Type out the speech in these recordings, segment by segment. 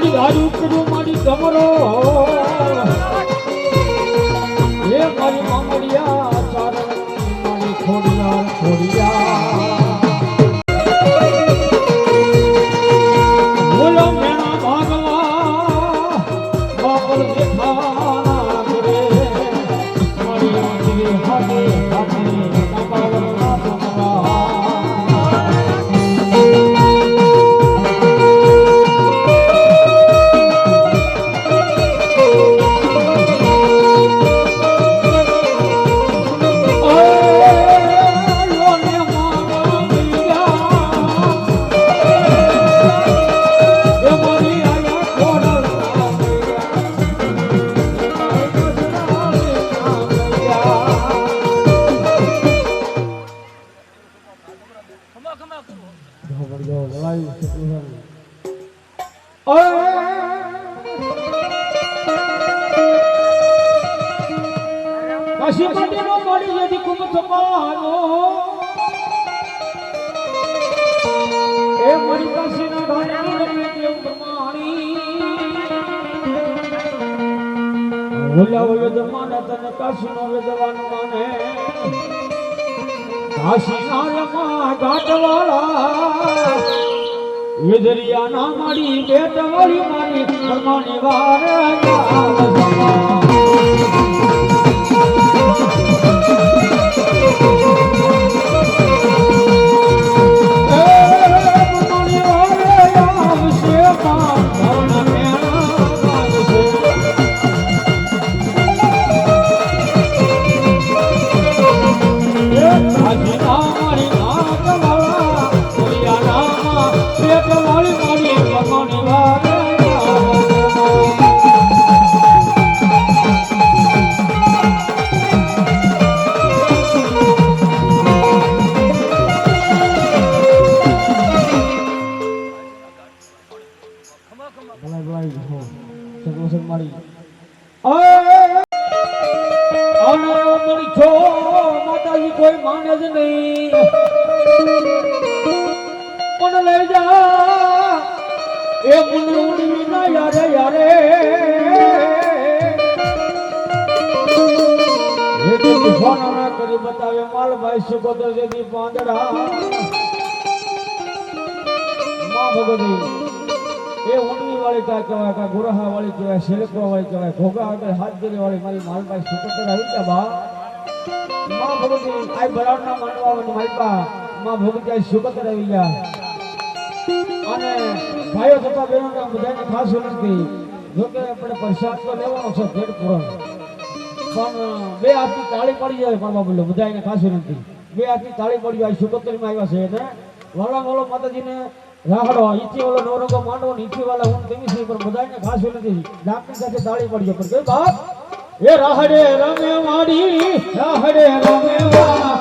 મારી હારું કરું મારી ગમરો એ મારી મામડિયા ચારણ મારી ખોડિયા ખોડિયા બોલો મેણા ભાગવા બાપર દેખાના કરે મારી આંગળી હાથે હાથે કપાવના સમવા કાશીપતિનો મળી યદી કુમ થપાનો એ મળી કાશીના ઘાટની રમે દેવ પ્રમાણી ઓલા વેદમાન તને કાશીનો વેદવાન માને કાશીના રમા ઘાટવાળા વેદરિયા ના માડી બેટવાળી મારી પ્રમાણી વાર માતાજી કોઈ માને જ નહીં પણ લઈ જા એ મુંડળી ના યારે યારે એ તો ફોન ના કરી બતાવે માલભાઈ સુગોદર જેની પાંદડા માં ભગવતી એ ઊંડવી વાળી કા કહેવાય કા ગુરહા વાળી કહેવાય શેલકો વાળી કહેવાય ઘોઘા આગળ હાથ ગેરી વાળી મારી માલભાઈ સુગોદર આવી ગયા બા માં ભગવતી આ બરાડના માંડવાનું માલપા માં ભગવતી આ સુગોદર આવી ગયા અને ભાઈઓ તથા બહેનોને બધાને ખાસ વિનંતી જોકે આપણે પ્રસાદ તો લેવાનો છે પેટ પૂરણ પણ બે હાથની તાળી પડી જાય મામા બોલો બધાને ખાસ વિનંતી બે હાથની તાળી પડી જાય સુગોત્રીમાં આવ્યા છે અને વાલા વાલો માતાજીને રાહડો ઈચી વાળો નવરંગો માંડવો ઈચી વાળા હું તેમી છે પણ બધાને ખાસ વિનંતી ડાકની સાથે તાળી પડી જાય પણ કે બાપ એ રાહડે રમે વાડી રાહડે રમે વા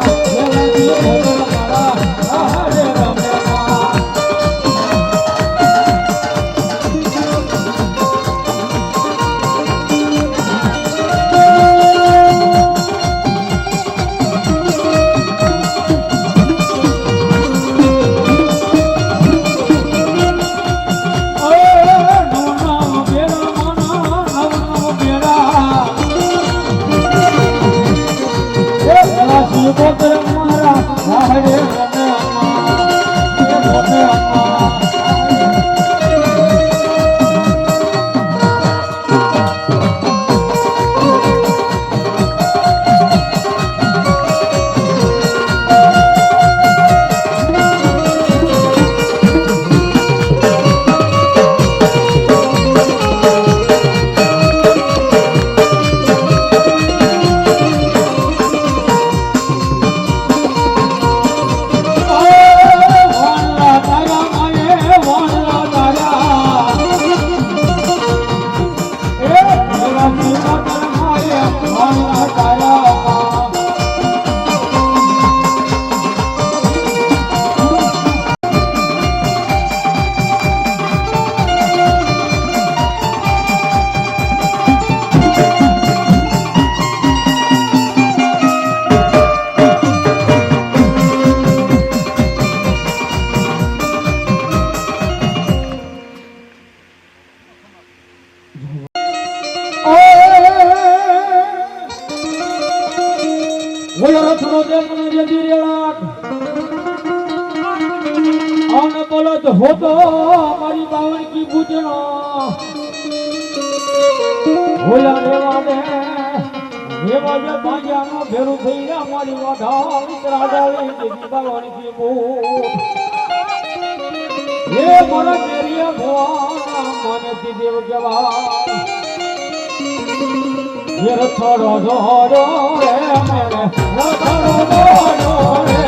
રાહડે રમે સુગોદર મારા રાહડે રમે મારો દેવ મને જતી રેલા આન બળદ હોતો મારી બાવન કી બુજનો હોલા રેવા દે રેવા દે ભાગ્યાનો ભેરું થઈ રહ્યા મારી વાઢા વિતરાડા લઈ જતી બાવન કી બુજ એ મારા મેરિયા ભવા માનતી દેવ જવા ये रथड़ो जोड़ो रे मेरे रथड़ो जोड़ो रे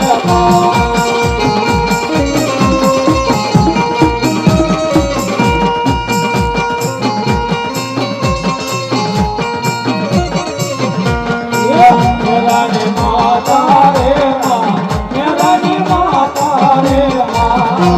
मेरा नी माता रे माँ मेरा नी माता रे माँ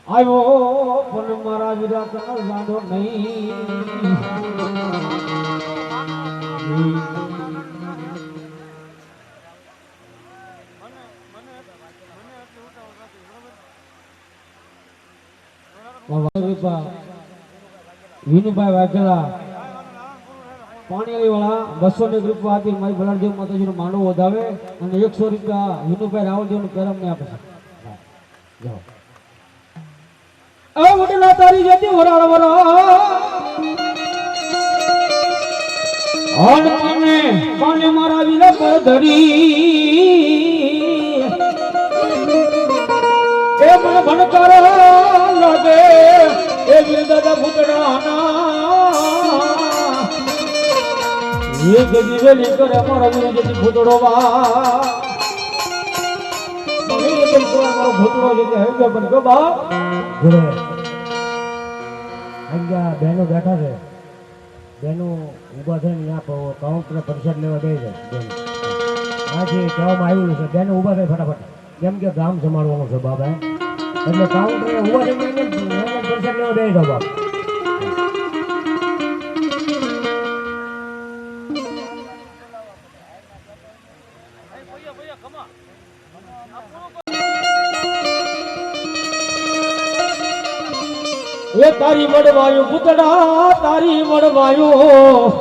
આવ્યો પણ મારા વિરા કનો જાડો નહીં વિનુભાઈ વાઘેલા પાણી વાળા 200 ની ગ્રુપ હતી મારી બલાડદેવ માતાજી નો માંડવો વધાવે અને 100 રૂપિયા વિનુભાઈ રાવલદેવ નું કરમ ને આપે છે જાઓ આ વડલા તારી જતી વરાળ વરા ઓન મને પાણી મારા વિલા પર ધરી એ મને ભણકાર લાગે એ વીર દાદા ભૂતડાના એ ગદી વેલી કરે મારા વીર જતી ભૂતડો વા મને એ તો મારો ભૂતડો જતી હે પણ ગબા ઘરે અહીંયા બહેનો બેઠા છે, બહેનો ઊભા થઈને ત્યાં કાઉન્ટર પરિષદ લેવા દે છે બેન. આથી કહેવામાં આવ્યું છે બહેનો ઊભા થાય ફટાફટ, કેમ કે ગામ સંભાળવાનું છે બાબા, એટલે કાઉન્ટરે ઊભા થઈને પરિષદ લેવા દે છે બાપ. એ તારી મળવાયું પૂતળા તારી મળવાયું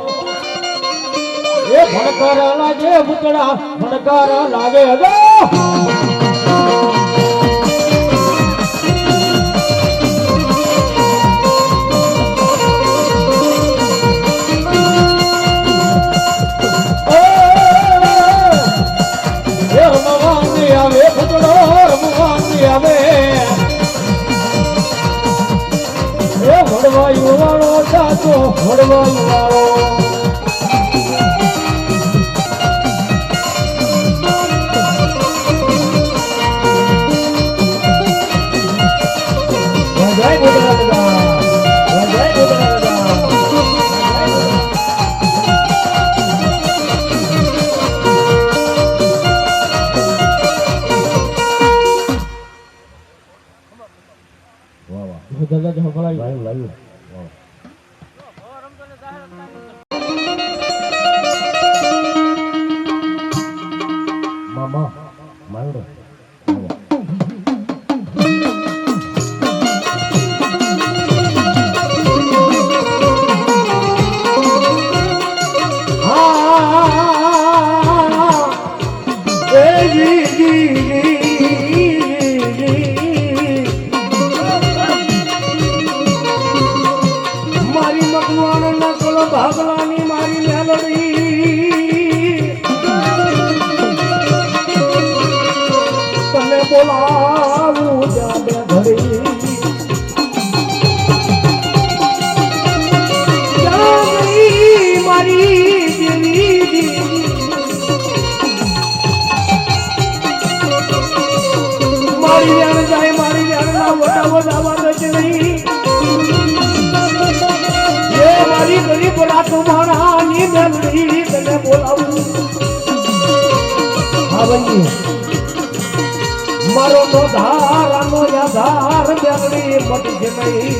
એ ભણકારા લાગે પૂતળા ભણકારા લાગે હવે આવે પૂતળો રમવાની આવે વડવાયું વાળો સાચો વડવાયું વાળો જય ગોધરા દાદા, જય ગોધરા દાદા. વાહ વાહ દાદા જફળાઈ લાયું લાયું. મામા માંડો ભાગલાની મારી મેલડી તને બોલાવું જાડે ઘડી મારી દેવી મારી જાણ જાય મારી જાણના મોટા મોટા વાત નહીં મારી ગરીબ રાત મારાની મેલડી તને બોલાવું. હા ભાઈ મારો નો ધારાનો યાધાર મેલડી મટશે નહીં.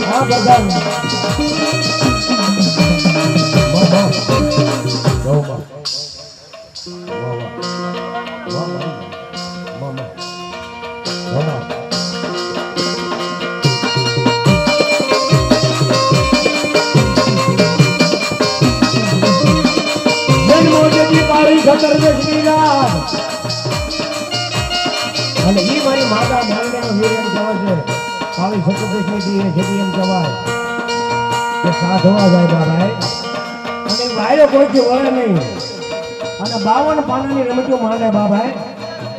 હા બધા અને ઈ મારી માતા મેલડીનો વીર એમ કહેવાય છે, કાળી સતોદેશની દી જેથી એમ કહેવાય કે સાધવા જાય બાબા અને વાયરો કોઈથી વળે નહીં અને 52 પાનાની રમતો માંડે બાબા.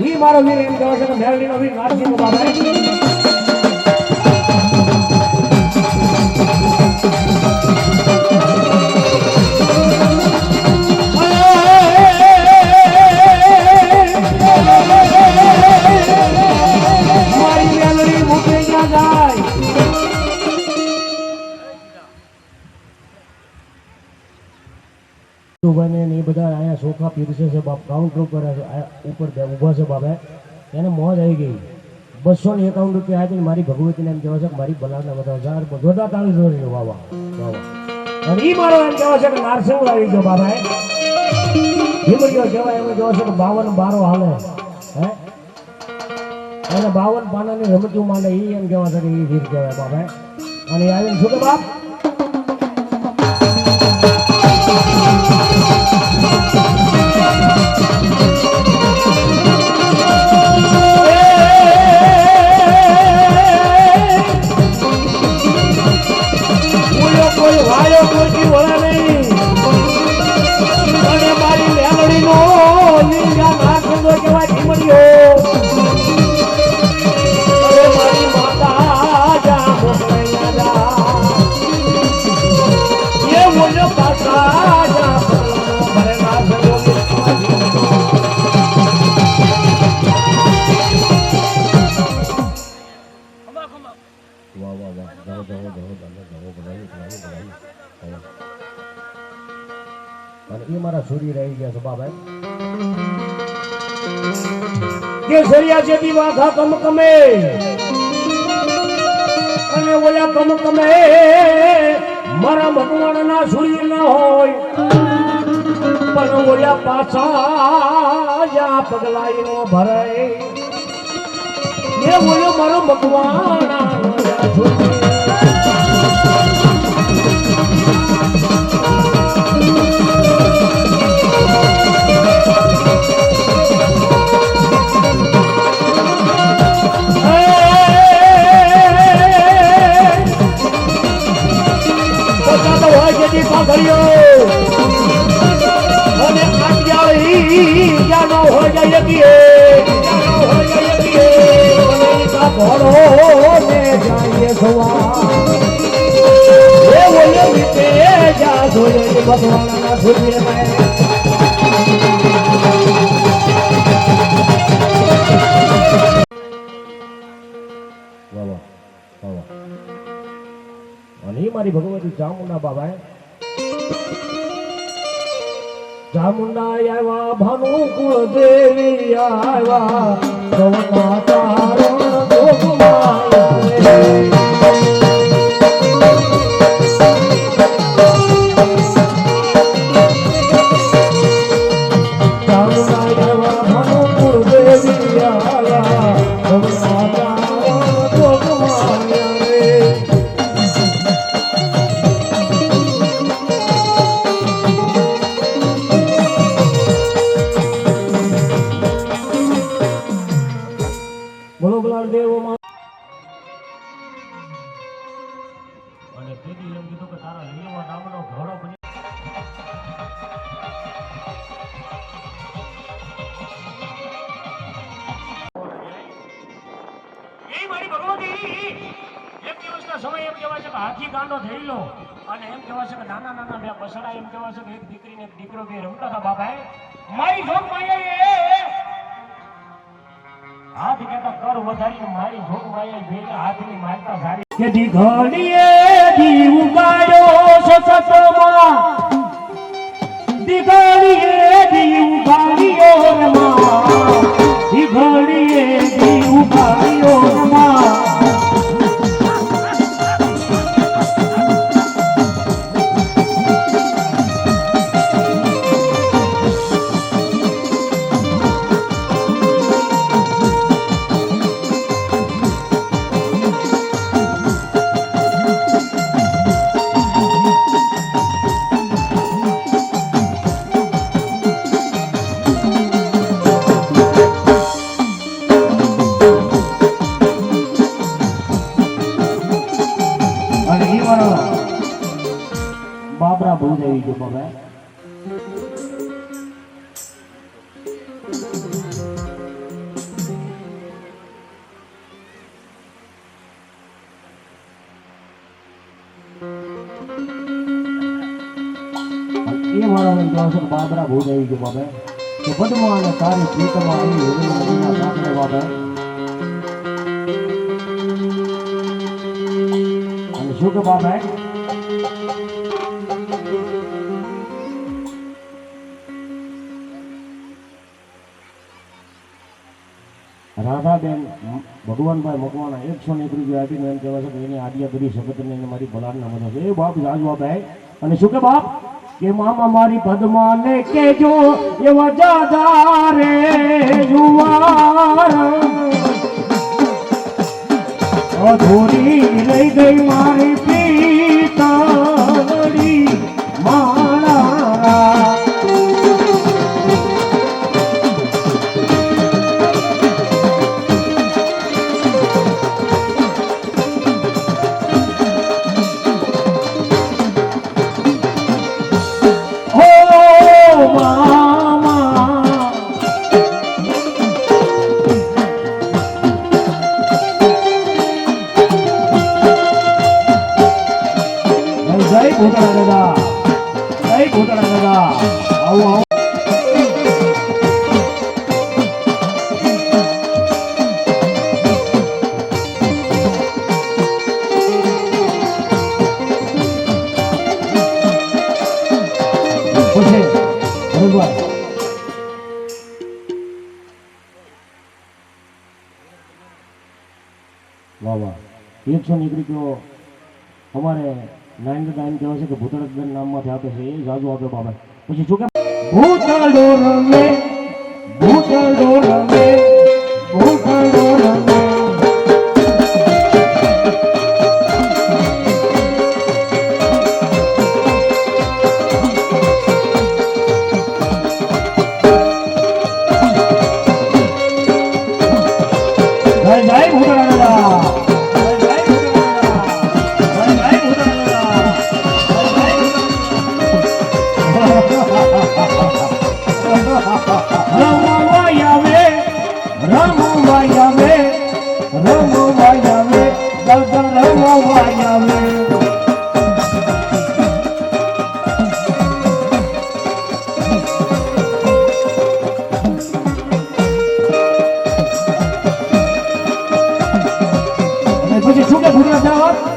ઈ મારો વીર એમ કહેવાય છે કે મેલડીનો વીર નારસિંહ બાબા. એ બધા અહીંયા સોફા પીરસે છે બાપ, કાઉન્ટર ઉપર ઉપર ઊભા છે બાબા. એને મોજ આવી ગઈ. 251 રૂપિયા હતી મારી ભગવતીને એમ કહેવાય છે કે મારી બલાના બધા 1000 જોરદાર તાળી જોડી વાવા વાવા. અને ઈ મારો એમ કહેવાય છે કે નારસિંહ આવી ગયો બાબા. હિમડિયો કહેવાય એમ કહેવાય છે કે 52 બારો હાલે હે અને 52 પાનાની રમતું માંડે. ઈ એમ કહેવાય છે કે ઈ વીર કહેવાય બાબા. અને આવીને શું કે બાપ મારી માતા જા મોકલાયા જા સુરી રહી ગયા છે બાબા. કેસરિયા જેવી વાઘા કમકમે અને ઓલા કમકમે મારા ભગવાનના સુરી ન હોય પણ ઓલા પાછા જ્યાં પગલાઈ નો ભરાય એ ઓલો મારો ભગવાન સુરી. અને આટલી જાનો હો જાય ઘોડો ને જાય સવા એ બોલે મીતે જા જોયે ભગવાનના સુરી મેં. અને મારી ભગવતી ચામુંડા બાબા ચામુંડા આવ્યા ભાનુ કુળ દેવી આવ્યા સવના તારણ જોગમાં ચામુંડા આવ્યા ભાનુ કુળ દેવી આવ્યા સવના તારણ જોગમાં અને તેથી એમ કીધું કે તારા લીલવા નામનો ઘોડો બની એ મારી ભગવતી એક દિવસના સમય એમ કહેવાય છે કે હાથી કાંડો થયેલો અને એમ કહેવાય છે કે નાના નાના બે બસડા એમ કહેવાય છે કે એક દીકરી ને એક દીકરો બે રમતા હતા બાબાએ મારી જોગ માયા હાથ કેતા કર વધારી મારી જોગ માયા ભેગા હાથની મારતા સારી કે દીઘડીએ દી ઉગાડ્યો સતતમાં દીઘડીએ દી ઉગાડ્યો રમા દીઘડીએ દી ઉગાડ્યો રમા બાબરા બહુ જઈ ગયો બાબા એ મારો બાબરા બહુ જઈ ગયો બાબા કે પદ્મા અને તારી પ્રીતમાં આવી નદીના કાંઠે બાબા અને શું કે બાબા રાધાબેન ભગવાનભાઈ મકવાણા 101 રૂપિયા આપીને એમ કહેવાય છે કે એની આડિયા બધી સબતને એને મારી બલાડના મદદ છે એ બાપ જાજવા ભાઈ અને શું કે બાપ કે મામા મારી પદ્માને કેજો એવા જાદા રે જુવાર અધૂરી લઈ ગઈ મારી પિતાની માળા વાહ વાહ 100 નીકળી ગયો અમારે નાયણ એમ કહેવાય છે કે ભૂતળ નામમાંથી આપે છે એ જાજુ આપે બાબા પછી શું કે ભૂતળો રમે ભૂતળો રમે ભૂતળો રમે જય ભૂતળા દાદા પછી શું કે ભૂતળા જવા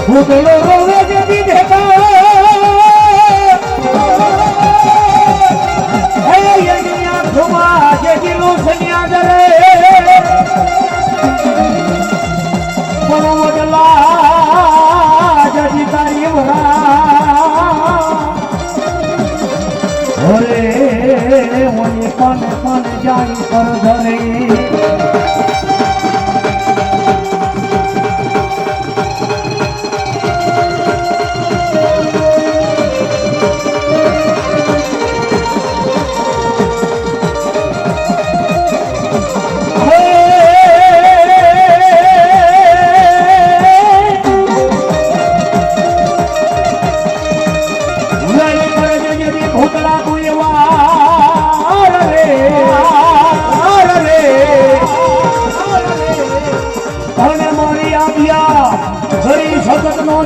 ભૂતળો રોવે જતી દેતા એની આંખોમાં જે દિલો સન્યા જરે બરોબરલા જતી તારી વરા અરે મને પણ જાય પર ધરે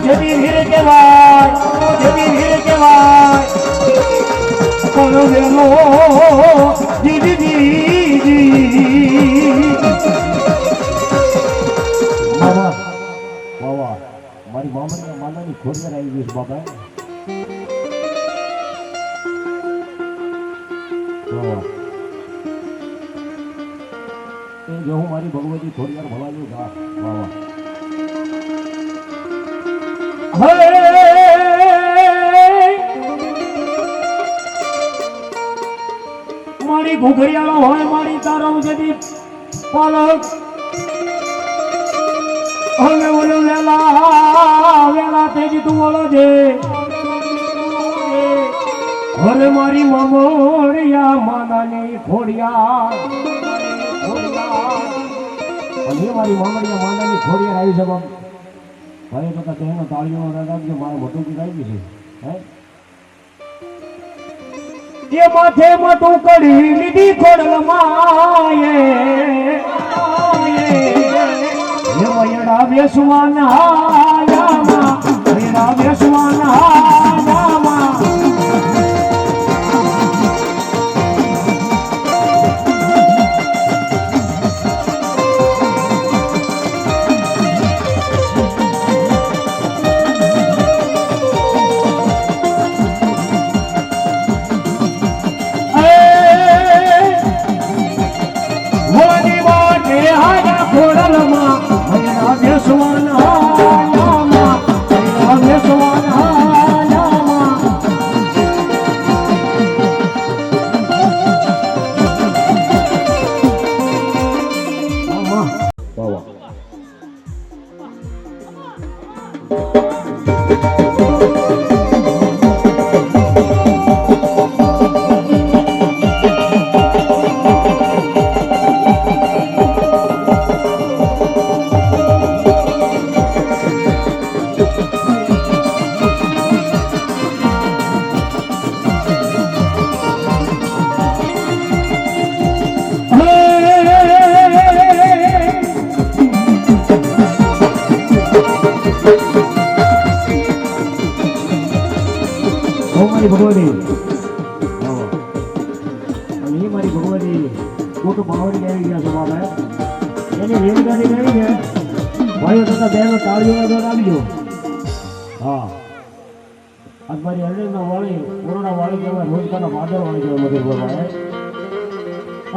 જતી વીર કહેવાય પણ વેલો દીદી વાહ વાહ મારી મામાની માનાની ખોડિયાર આવી ગઈ છે બાબા એ જો હું મારી ભગવતી ખોડિયાર ભવાયું ગા વાહ વાહ મારી ઘુઘરિયાળો હોય મારી તારો જદી પાલક હવે ઓલો વેલા તેજી તું ઓલો છે હવે મારી મમોરિયા માનાની ખોડિયા અને મારી મમોરિયા માનાની ખોડિયા આવી છે બાપ ભાઈ બધા તેનો તાળીઓ રાખજો મારે મોટું કીધ આવી છે હે એ માથે મોટું કડી લીધી ખોડલ માયે એ વયડા બેસવાના હાલામાં વયડા બેસવાના હાલામાં મારી ભગવતી અને એ મારી ભગવતી ખોટું પાવડી આવી ગયા છે બાબા એની રેલગાડી આવી છે ભાઈઓ તથા બહેનો તાળીઓનો દોર આપજો. હા આજ મારી અરણ્યના વાળી કોરોના વાળી કહેવાય, રોજગારના ભાદર વાળી કહેવાય મધુરભાઈ.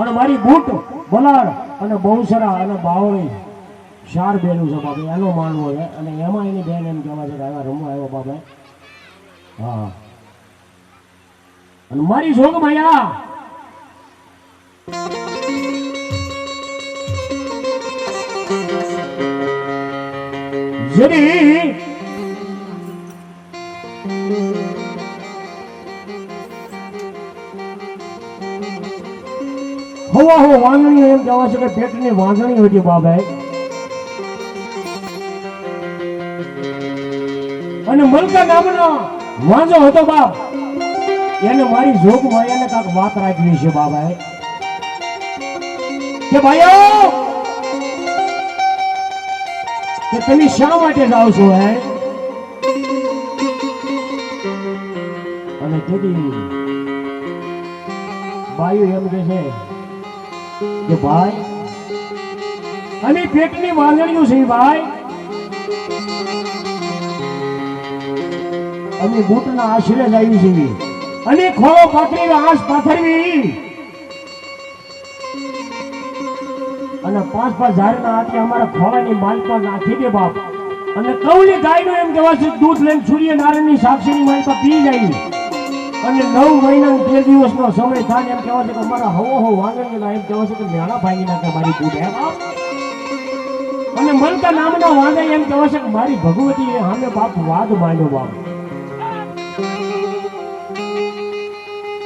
અને મારી બૂટ બલાડ અને બહુસરા અને બાવળી 4 બેનું છે બાપા, એનો માનવો છે. અને એમાં એની બેન એમ કહેવાય છે કે આવ્યા રમવા આવ્યો બાપા. હા અને મારી જોગ માયા જેની હવા હો વાંદણી એમ કહેવાય છે કે પેટની વાંદણી હતી બાબા. અને મલકા નામનો વાંજો હતો બાપ, એને મારી જોગ માયાને કાંક વાત રાખવી છે બાબા કે ભાઈઓ કે તમે શા માટે જાઓ છો હે? અને તેથી બાયુ એમ કે છે કે ભાઈ અને પેટની વાંદણીઓ છે ભાઈ, અને બૂટના આશરે જ આવી છે અને ખોળો પાથરી આંસ પાથરવી અને 5-5 ઝાડના હાથે અમારા ખોળાની માલપા નાખી દે બાપ. અને કૌલી ગાયનું એમ કહેવાય છે દૂધ લઈને સૂર્યનારાયણની સાક્ષીની માલપા પી જાય. અને 9 મહિના 2 દિવસનો સમય થાય એમ કહેવાય છે કે અમારા હવો વાંગણીના એમ કહેવાય છે કે મેળા ભાંગી નાખે મારી બૂટ હે બાપ. અને મલકા નામના વાંદા એમ કહેવાય છે કે મારી ભગવતી સામે બાપ વાદ માંડ્યો બાપ.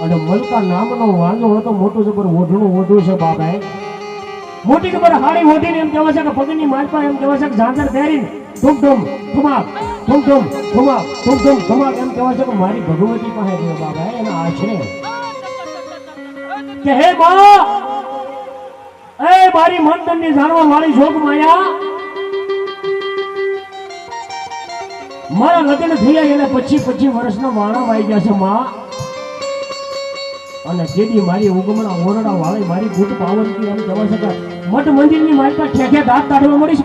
અને મલકા નામનો વાંદો હતો, મોટું જબર ઓઢણું ઓઢું છે બાપા. મોટી જબર હાડી ઓઢીને એમ કહેવાય છે કે પગની માલપા એમ કહેવાય છે કે ઝાંઝર પહેરીને ધૂમ ધૂમ ધુમાક ધૂમ ધૂમ ધુમાક ધૂમ ધૂમ ધુમાક એમ કહેવાય છે કે મારી ભગવતી પાસે ગયો બાપા એના આશરે કે હે બા એ મારી મનદનની જાણવા વાળી જોગ માયા, મારા લગ્ન થયા એને 25 વર્ષના વાણા વાઈ ગયા છે માં. અને જેડી મારી ઉગમણા ઓરડા વાળી મારી બૂટ પાવનથી એમ કહેવાય છે કે મઠ મંદિરની મારી પાસે ઠેઠે દાંત કાઢવા મળી છે.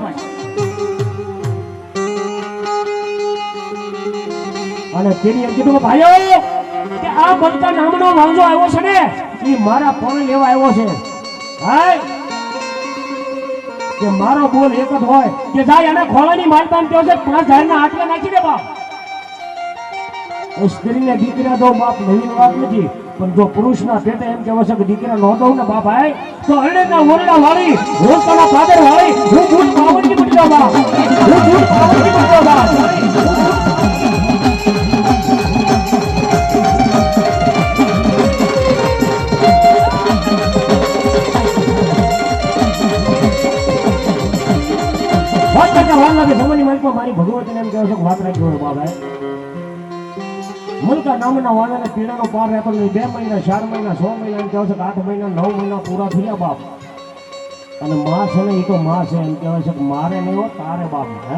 અને તેની એમ કીધું ભાઈઓ કે આ મલકા નામનો વાંજો આવ્યો છે ને એ મારા પણ લેવા આવ્યો છે. હાય કે મારો બોલ એક જ હોય કે જાય અને ખોળાની માલપા એમ કહે છે 5 ઝાડના આટલા નાખી દે બાપ. સ્ત્રીને દીકરા દો બાપ નવીન વાત નથી, પણ જો પુરુષના પેટે એમ કહેવાય છે કે દીકરા નો દઉં ને બાપ આય તો અરણ્યના ઓરડા વાળી રોજકાના પાદર વાળી હું બૂટ પાવનથી બની જાઉં બાપ, હું બૂટ પાવનથી બની જાઉં બાપ. મારી ભગવતીને એમ કહેવાય છે વાત રાખી બાબા. મલકા નામના વાળાને પીડાનો પાર રહેતો નહીં. 2 મહિના 4 મહિના 6 મહિના એમ કહેવાય છે કે 8 મહિના 9 મહિના પૂરા થયા બાપ. અને માં છે ને એ તો માં છે એમ કહેવાય છે કે મારે નહીં હો તારે બાપ. હે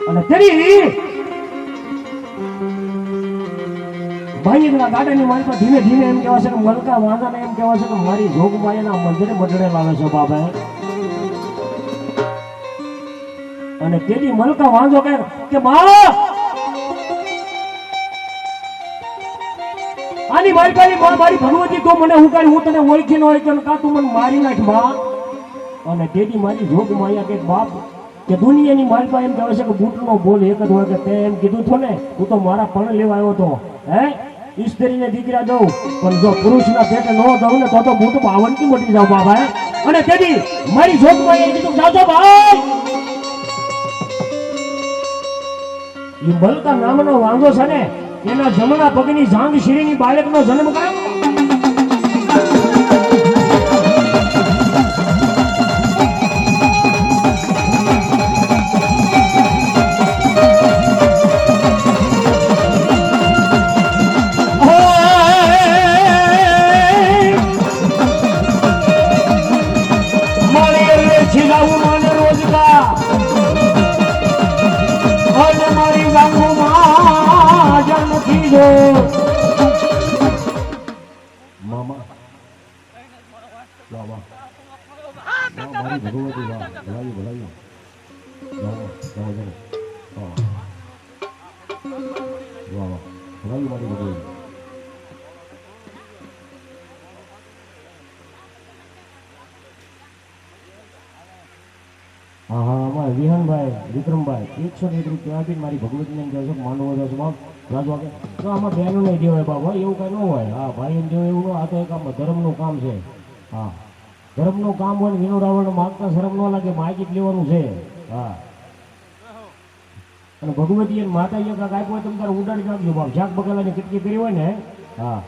અને તેરી ભાઈના ગાડાની મારી પર ધીમે ધીમે એમ કહેવાય છે કે મલકા વાંદાને એમ કહેવાય છે કે મારી જોગમાયાના મંદિરે બદડે લાવે છે બાબા. અને તેની મલકા વાંધો કે માં આની મારી પાસે મારી ભગવતી તો મને ઉકાળી હું તને ઓળખી ન હોય કે કા તું મને મારી નાખ માં. અને તેની મારી જોગમાયા કે બાપ કે દુનિયાની મારી પાસે એમ કહેવાય છે કે બૂટનો બોલ એક જ હોય કે તે એમ કીધું તો ને હું તો મારા પણ લેવા આવ્યો હતો. હે સ્ત્રીને દીકરા દઉં પણ જો પુરુષના પેટે ન દઉં ને તો બૂટ પાવનથી મોટી જાવ બાબા. અને તેની મારી જોગમાયા કીધું જાજો ભાઈ એ મલકા નામનો વાંધો છે ને એના જમણા પગની જાંગ શીરીની બાળકનો જન્મ કરાવો. મામા મારી ભગવતી વાહ ભલાઈ ભલાઈ જાઓ જાઓ જાઓ વાહ વાહ ભલાઈ મારી ભગવતી હા હા અમારે વિહાનભાઈ વિક્રમભાઈ 101 રૂપિયા આપીને મારી ભગવતીને કહે છે માંડવો દસ બાપ રાજુ આપે તો આમાં બહેનો નહીં દેવાય બાબા એવું કાંઈ ન હોય હા ભાઈ એમ દેવાય એવું ન આ તો એક આમ ધર્મનું કામ છે હા ધર્મનું કામ હોય ને વિનોદાવણ માગતા શરમ ન લાગે માગી જ લેવાનું છે હા અને ભગવતી અને માતાજી કાંઈક આપ્યું હોય તમે તારે ઉડાડી નાખજો બાપ શાક બકાલાની કટકી કરી હોય ને હા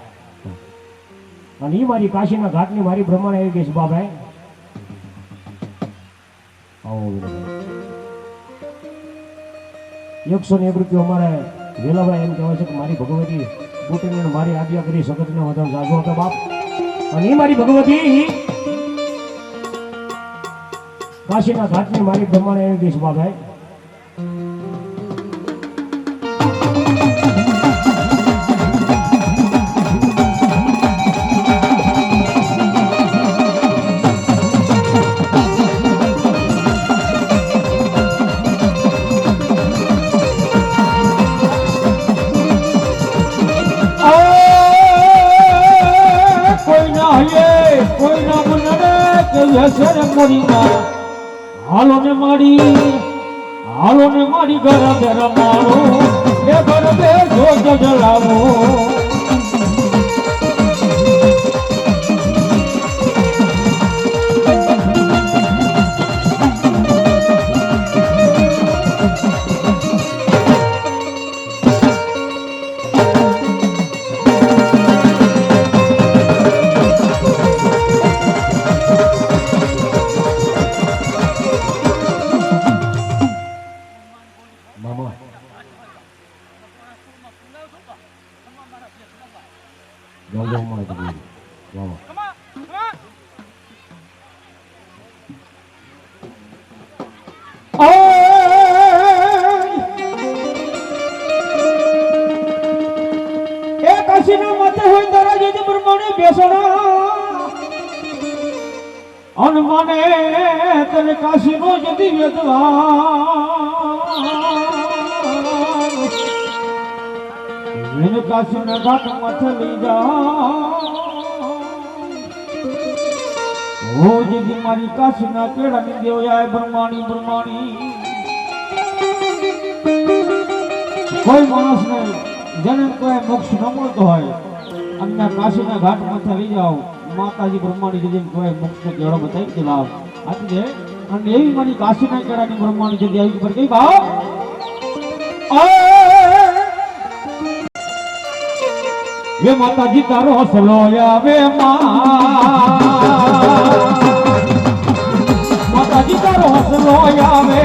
અને એ મારી કાશીના ઘાટની મારી બ્રહ્માણ આવી ગઈ છે બાપા આવો 101 રૂપિયા અમારે વેલાભાઈ એમ કહેવાય છે કે મારી ભગવતી બુટીને મારી આજ્ઞા કરી સખતને વધારે જાજો હતો બાપ અને એ મારી ભગવતી કાશીના ઘાટની મારી બ્રહ્માણ આવી ગઈ છે બાપા હાલો ને મારી ઘર ઘર મારો એ ઘર બે જોજ જલાવો કાશીના માથે હોય તારા જે પ્રમાણે બેસણા અનમાને તને કાશીનો જતી વેદવા કાશીના ઘાટ માથે લઈ જા હો જેથી મારી કાશીના કેળાની દેવયાય બ્રહ્માણી કોઈ માણસને જેને કોઈ મોક્ષ ન મળતો હોય અમને કાશીના ઘાટ માથે લઈ જાઓ માતાજી બ્રહ્માણી જેમ કોઈ મોક્ષનો કેળો બતાવી દે લાવ આથી દે અને એવી મારી કાશીના કેળાની બ્રહ્માણી જેથી આવી પર કઈ ભાવ વે માતાજી તારો હસલો આવે માતાજી તારો હસલો આવે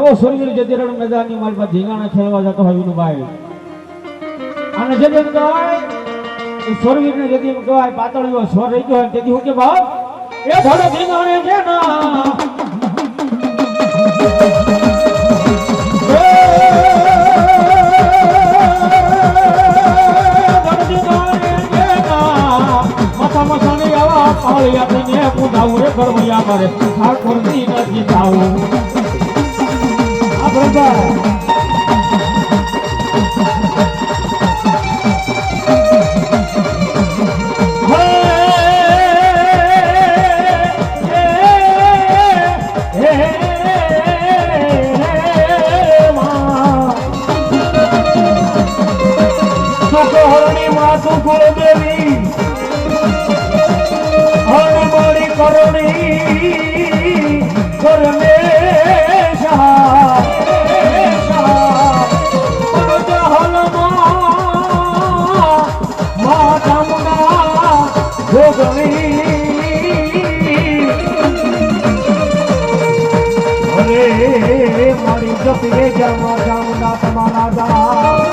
એવો સુરવીર જતીરણ મેદાનની મારી પાસે ધીંગાણા ખેલવા જતો હોય વિનુભાઈ. અને જેમ કહેવાય સુરવીરને જેથી એમ કહેવાય પાતળીઓ સ્વર રહી ગયો હોય તેથી હું કે બાપ એ થોડો ધીંગાણે છે ના મસાણી આવા પાળિયા થઈને પૂજાવું રે ગરમૈયા મારે ઠાકોરજી નથી થાવું. આ બરાબર કુળદેવી હરમણી કરણી પરમેશા ભોગવી મારી જપીએ જામા જામના તમારા દા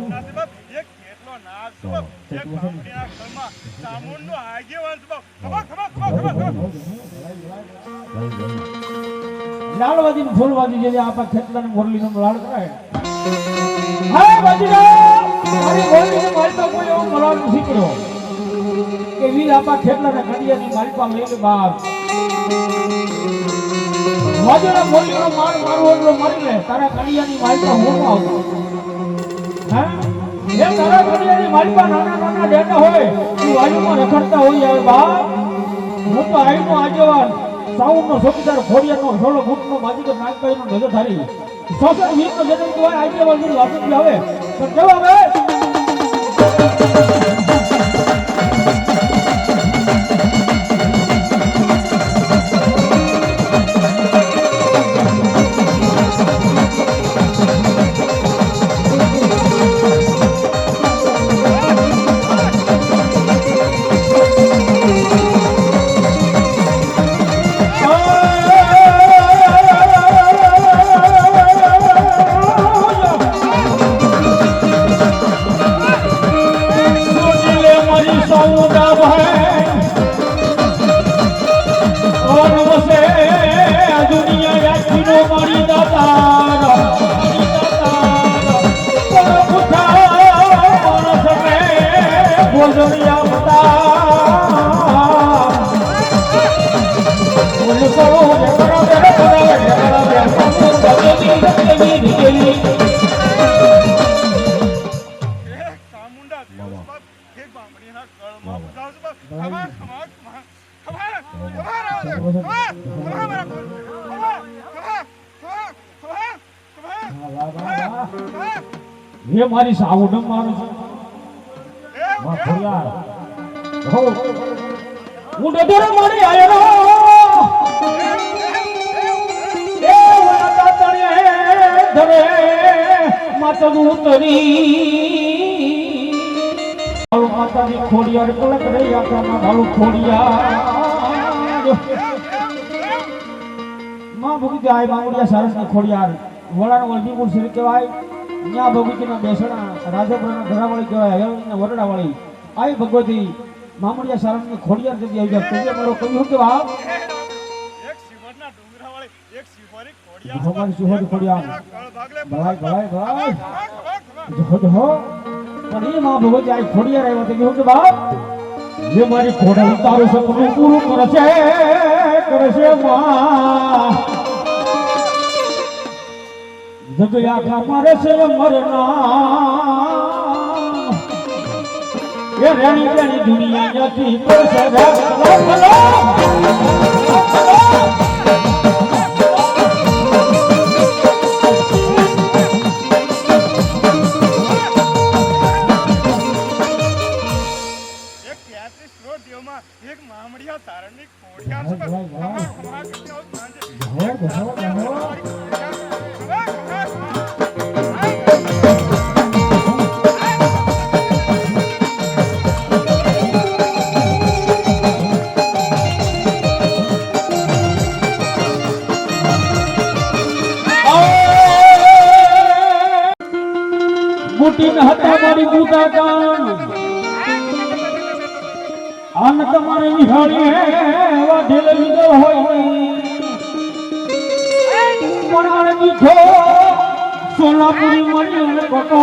નાથી બાપ એક કેટલો નાચ છે બાપ એક બાપડીના ઘરમાં સામુંડનો આગેવાન છે બાપ ખબર લાલવાદી ને ફૂલવાદી જે આપા ખેતલા ને મોરલી નો લાડ કરાય હા બાજીરા મારી મોરલી ને માલપા કોઈ એવો મલાડ નથી કર્યો કે વીર આપા ખેતલા ને કડિયાની માલપા લઈને બાપ બાજીરા મોરલી નો માર મારવો એટલો મારી લે તારા કડિયાની માલપા હું આવતો હા એ તારા કડિયાની માલપા નાના નાના ડેટા હોય એ વાયુમાં રખડતા હોય આવે બાપ હું તો આઈનો આગેવાન સાઉન્ડનો ચોકીદાર ખોડિયાનો ઢોલો ભૂતનો માજીકો નાગભાઈનો નજરધારી સોસર વીરનો જન્મ તો હોય આગેવાન ની વાત જ આવે તો જવાબ આવે ये मारी साउंड मारो वाह खड़ियार हो હું ડેરે મારી આયરો એ વાતા તણે ધરે માતા ઉતરી મારું માતાની ખોડિયાર કલક રહી આકામાં મારું ખોડિયાર માં ભૂકી જાય મામુડિયા સરસની ખોડિયાર વડાનો વલભીપુર શ્રી કહેવાય ન્યા ભગવતીના બેસણા રાજપુરના ઘરાવાળી કહેવાય હેલના વરડાવાળી આઈ ભગવતી મામુડિયા સારણની ખોડિયાર જગ્યાએ આવી જાય તો મારો કહ્યું કે વાહ એક શિવરના ડુંગરાવાળી એક શિવરી ખોડિયાર ભગવાન શિવરી ખોડિયાર ભલાઈ ભલાઈ ભલાઈ જો પણ એ માં ભગવતી આઈ ખોડિયાર આવ્યો તો કહ્યું કે બાપ જે મારી ખોડા તારું સપનું પૂરું કરશે માં જગ્યા કા મારે છે મરના એ રેણી રેણી દુનિયા નથી પડશે રે એક મામડિયા સારણની ખોડિયાર છે બુટી ન હતા મારી બુટા કાન આન તમારે નિહાળી એવા ઢેલ લીધો હોય પણ દીઠો સોલાપુરી મળી અને કોકો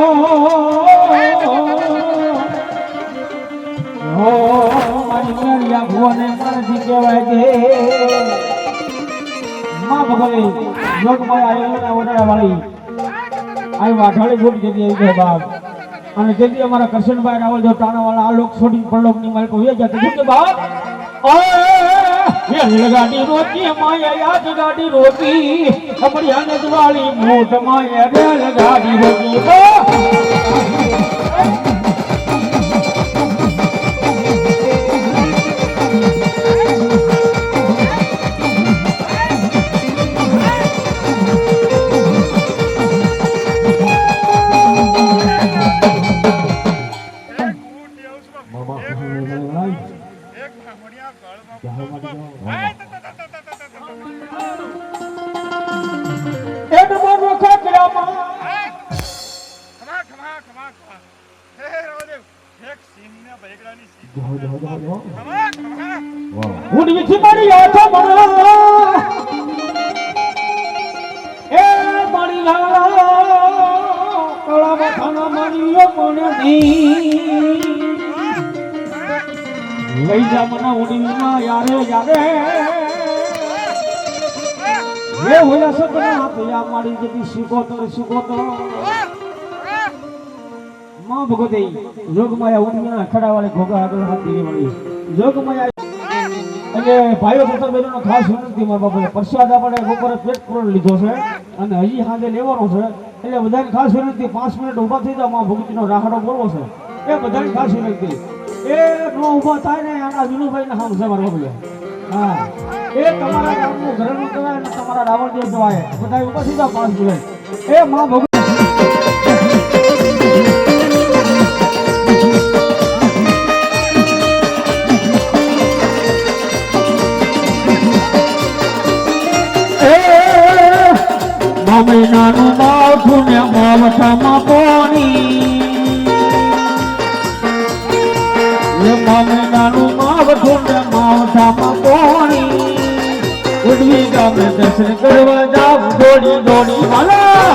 હો મારી મેળિયા ભુવને મારાથી કહેવાય કે માં ભગવે યોગમાં આવેલા વડાવાળી આ વાઘાળી ફૂટ જતી આવી બાપ અને જેથી અમારા કરશનભાઈ રાવલ જો ટાણાવાળા આ લોક છોડી પરલોક ની માલકો વે જતો કે બાપ ઓય એ ગાડી રોકી માયા યાદ ગાડી રોકી અમારી આનંદ વાળી મોટ માયા રેલ ગાડી રોકી એક સિંહને બૈગડાની સિંહ. જો જો જો જો ખમા, ખમા. વાહ ઉડવીથી મારી આંખો મળો એ મારી લાલા કળા માથાના મારીઓ પણ લઈ જા મને ઉડવીમાં યારે યારે એ હોયા સપના હાથયા મારી જતી શીખોતર માં ભગવતી જોગમાયા ઉડવીના ખડાવાળી ઘોઘા આગળ હાથ દેવી મળી જોગમાયા અને ભાઈઓ પુત્ર બહેનોનો ખાસ વિનંતી મારા બાપુએ પ્રસાદ આપણે બપોરે પેટ પૂરણ લીધો છે અને હજી સાંજે લેવાનો છે એટલે બધાને ખાસ વિનંતી 5 મિનિટ ઊભા થઈ જાવ માં ભગવતીનો રાહડો બોલવો છે એ બધાને ખાસ વિનંતી એ નો ઊભા થાય ને આના વિનુભાઈને હામ છે મારા બાપુએ હા એ તમારા ગામનું ઘરનું કહેવાય અને તમારા રાવણ દેવ કહેવાય બધા ઊભા થઈ જાવ 5 મિનિટ એ માં ભગવતી મહિનાનું માવઠું ને માવઠામાં પોણી મહિનાનું માવઠું ને માવઠામાં પોણી ઉડવી ગામે દર્શન કરવા જાવ દોડી દોડી વાલા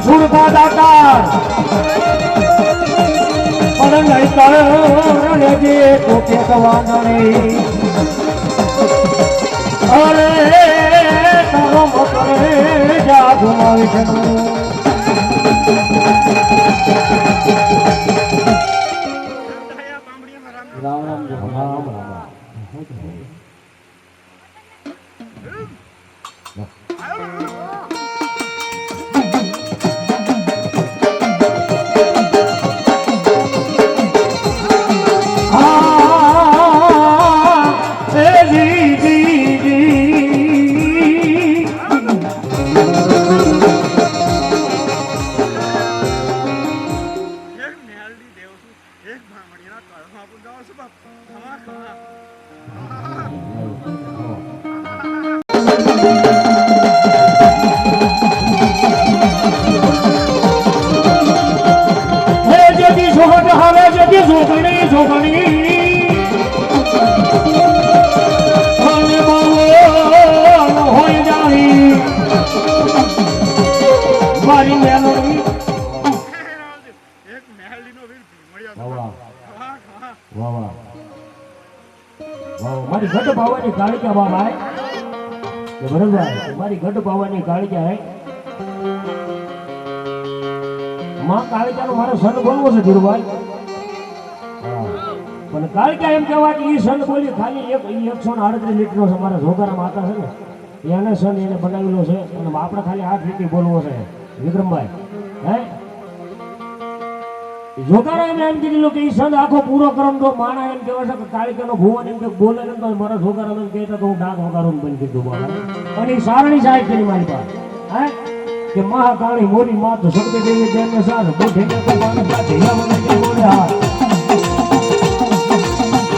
છોડતા દાતા પણ નહીં તળે જે કોકે કવાનણી અરે તારો મકરે જાદુ આવી છે રામ રામ રામ રામ મારી ગઢ ભાવાની કાળિકા બાબા બરોબર મારી ગઢ ભાવાની કાળિકા હે માં કાળિકાનો મારો સન બોલવો છે ધીરુભાઈ પણ કાળિકા એમ કહેવાય કે એ સન બોલી ખાલી 138 લીટરનો છે મારા જોગારા માતા છે ને એને સન એને બનાવેલો છે અને આપણે ખાલી 8 લીટી બોલવો છે વિક્રમભાઈ હે જોગારા એમ કીધું કે ઈ સંદ આખો પૂરો કરમ તો માણા એમ કહેવાય છે કે કાળિકાનો ભુવન એમ કે બોલે ને તો મારા જોગારા એમ કહેતા તો હું ડાક વગાડું બની કીધું બાબા અને ઈ સારણી સાહેબ કરી મારી પાસે હે કે મહાકાળી મોરી માત શક્તિ દેવી દેને સાર બોધે કે ભગવાન સાથે યમને કે બોલે હા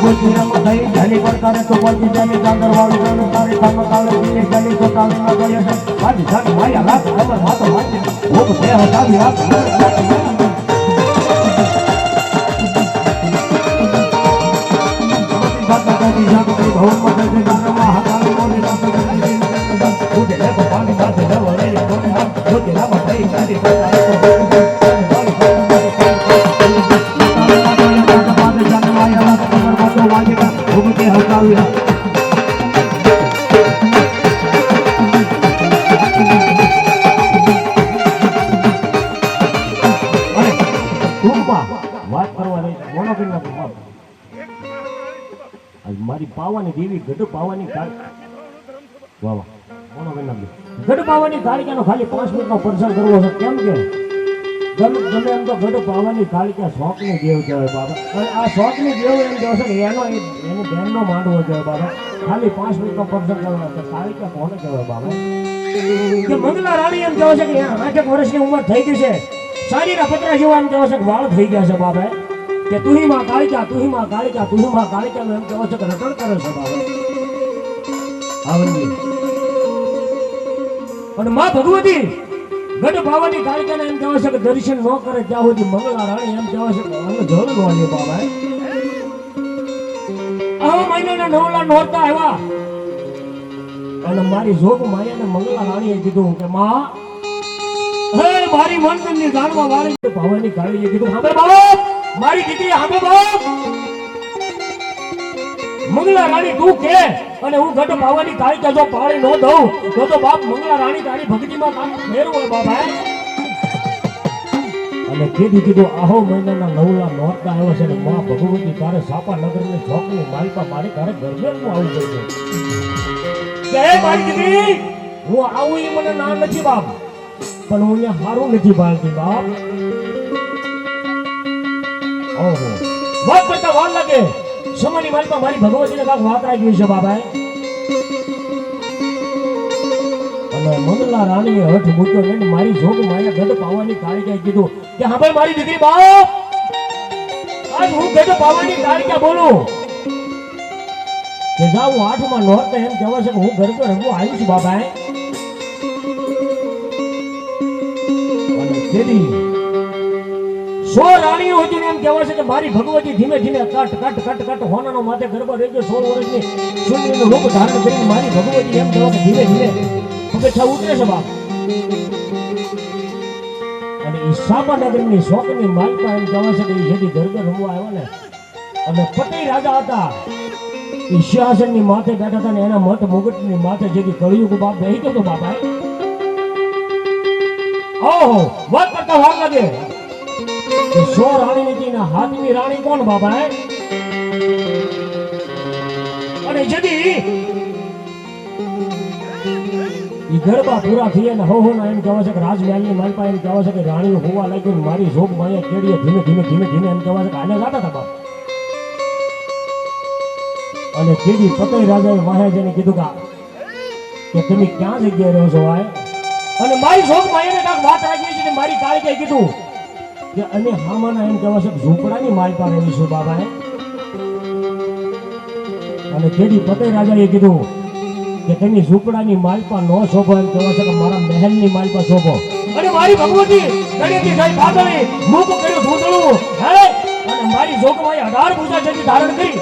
ગુજરામ દઈ ઢાલી પર કરે તો બોલતી જાને ચાંદર વાળું તારે કામ કાળે દિને ગલી તો તારે ના ગળે છે આજ જાન માયા લાખ ખબર માતો વાંચે મુખ બે હટાવ્યા વાત કરવા દે મારી પાવાની દેવી ગઢ પાવાની કાળ વાહ વાહ કોનો કરી નાખ્યું ગઢ પાવાની કાળિકાનો ખાલી 5 મિનિટનો પ્રસંગ કરવો છે કેમ કે ગમે એમ તો ગઢ પાવાની કાળિકા શોખની દેવ કહેવાય બાબા અને આ શોખની દેવ એમ કહેવાય છે એનો એની બહેનનો માંડવો કહેવાય બાબા ખાલી 5 મિનિટનો પ્રસંગ કરવો છે કાળિકા કોને કહેવાય બાબા કે મંગલા રાણી એમ કહેવાય છે કે 8 વર્ષની ઉંમર થઈ ગઈ છે શારીરા પતરા જેવા એમ કહેવાય છે કે વાળ થઈ ગયા છે બાબા કે તુહી માં કાળિકા તુહી માં કાળિકા તુહી માં કાળિકા એમ કહેવાય છે કે રટણ કરે છે બાબા આવની અને માં ભગવતી ગઢ પાવાની કાળિકાને એમ કહેવાય છે કે દર્શન ન કરે ત્યાં સુધી મંગલા રાણી એમ કહેવાય છે કે અન્ન જળ નો લે બાબા આવા મહિનાના નવલા નોરતા આવ્યા અને મારી જોગ માયાને મંગલા રાણીએ કીધું કે માં હે મારી વંદનની જાણવા વાળી પાવાની કાળીએ કીધું હામે બાપ મારી દીકરી હામે બાપ મંગલા રાણી તું કે અને હું ગઢ પાવાની કાળિકા જો પાળી ન દઉં તો બાપ મંગલા રાણી તારી ભક્તિમાં કામ ફેર હોય બાબા અને કીધું આહો મહિનાના નવલા નોરતા આવ્યો છે ને માં ભગવતી તારે સાપા નગરની ચોકની માલપા મારી તારે ગરબેનું આવું પડશે કે હે મારી દીકરી હું આવું એ મને ના નથી બાપ પણ હું અહીંયા હારું નથી પાડતી બાપ ઓહો વાત કરતા વાર લાગે સમયની માલપા મારી ભગવતીને કાંક વાત રાખી છે બાબા અને મંગલા રાણીએ હઠ મૂક્યો ને મારી જોગ માયા ગઢ પાવાની કાળિકાએ કીધું કે હા ભાઈ મારી દીકરી બાપ આજ હું ગઢ પાવાની કાળિકા બોલું કે જાઉં 8માં નોરતે એમ કહેવાય છે કે હું ગરબે રમવા આવ્યું છું બાબા અને તેદી 100 રાણીઓ હતી ને એમ કહેવાય છે કે મારી ભગવતી ધીમે ધીમે કટ હોનાનો માથે ગરબા રહી ગયો 16 વર્ષની સુંદરીનું રૂપ ધારણ કરીને મારી ભગવતી એમ કહેવાય કે ધીમે ધીમે પગથિયા ઉતરે છે બાપ અને એ સાપાનગરની શોકની માલપા એમ કહેવાય છે કે એ જેથી ગરબે રમવા આવ્યો ને અને પટેલ રાજા હતા એ સિંહાસનની માથે બેઠા હતા ને એના મઠ મુગટની માથે જેથી કળિયુગ બાપ બેહી ગયો તો બાપા ઓહો વાત કરતા વાર લાગે કે 100 રાણી હતી ને હાથની રાણી કોણ બાબા અને જેથી ઈ ગરબા પૂરા થયા ને હો ના એમ કહેવાય છે કે રાજમહેલની માલપા એમ કહેવાય છે કે રાણીઓ હોવા લાગી મારી જોગ માયા કેડીએ ધીમે ધીમે એમ કહેવાય છે કે આને ગાતા હતા બાપ અને કેડી પતઈ રાજાએ મહારાજાને કીધું કે તમે ક્યાં જગ્યાએ રહો છો ભાઈ અને મારી જોગ માયાને કાંક વાત રાખી છે કે મારી કાળિકાએ કીધું કે અને હામાના એમ કહેવાય છે કે ઝૂંપડાની માલપા રહી છું બાબા અને કેડી પતઈ રાજાએ કીધું કે તમે ઝૂંપડાની માલપા ન શોભો એમ કહેવાય છે કે મારા મહેલની માલપા શોભો અને મારી ભગવતી ગળેથી ગઈ ભાગવી મુખ કર્યું ધૂંધળું હે અને મારી જોગમાએ 18 ભૂજા જેવી ધારણ કરી